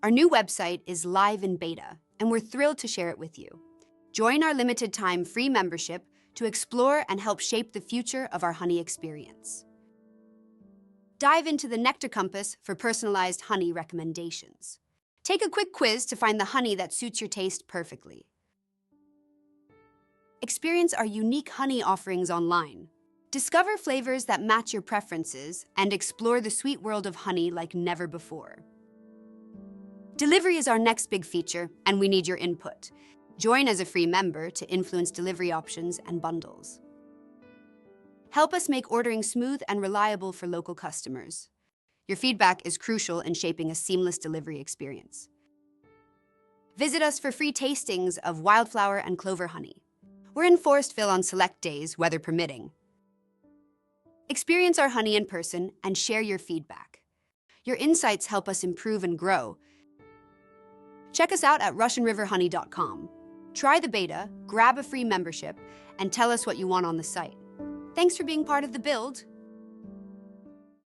Our new website is live in beta, and we're thrilled to share it with you. Join our limited-time free membership to explore and help shape the future of our honey experience. Dive into the Nectar Compass for personalized honey recommendations. Take a quick quiz to find the honey that suits your taste perfectly. Experience our unique honey offerings online. Discover flavors that match your preferences and explore the sweet world of honey like never before. Delivery is our next big feature, and we need your input. Join as a free member to influence delivery options and bundles. Help us make ordering smooth and reliable for local customers. Your feedback is crucial in shaping a seamless delivery experience. Visit us for free tastings of wildflower and clover honey. We're in Forestville on select days, weather permitting. Experience our honey in person and share your feedback. Your insights help us improve and grow. Check us out at russianriverhoney.com. Try the beta, grab a free membership, and tell us what you want on the site. Thanks for being part of the build.